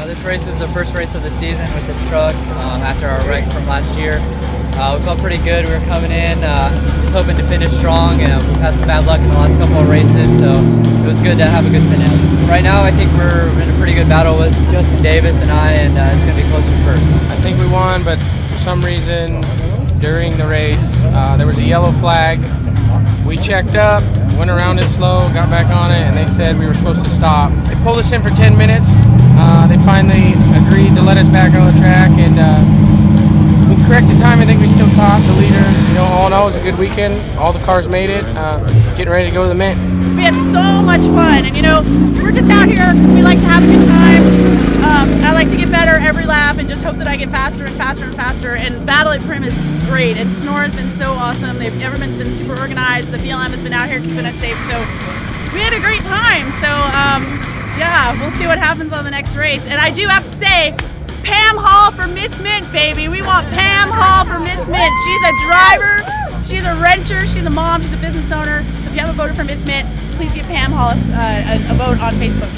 This race is the first race of the season with this truck after our wreck from last year. We felt pretty good. We were coming in, just hoping to finish strong, and we've had some bad luck in the last couple of races, so it was good to have a good finish. Right now, I think we're in a pretty good battle with Justin Davis and I, and it's going to be close to first. I think we won, but for some reason during the race, there was a yellow flag. We checked up, went around it slow, got back on it, and they said we were supposed to stop. They pulled us in for 10 minutes. They finally agreed to let us back on the track, and with corrected time, I think we still caught the leader. You know, all in all, it was a good weekend. All the cars made it. Getting ready to go to the Mint. We had so much fun, and you know, we're just out here because we like to have a good time. I like to get better every lap and just hope that I get faster and faster and faster. And Battle at Primm is great, and SNORE has been so awesome. Everyone's been super organized. The BLM has been out here keeping us safe, so we had a great time. So yeah, we'll see what happens on the next race. And I do have to say, Pam Hall for Miss Mint, baby. We want Pam Hall for Miss Mint. She's a driver, she's a renter, she's a mom, she's a business owner. So if you haven't voted for Miss Mint, please give Pam Hall a vote on Facebook.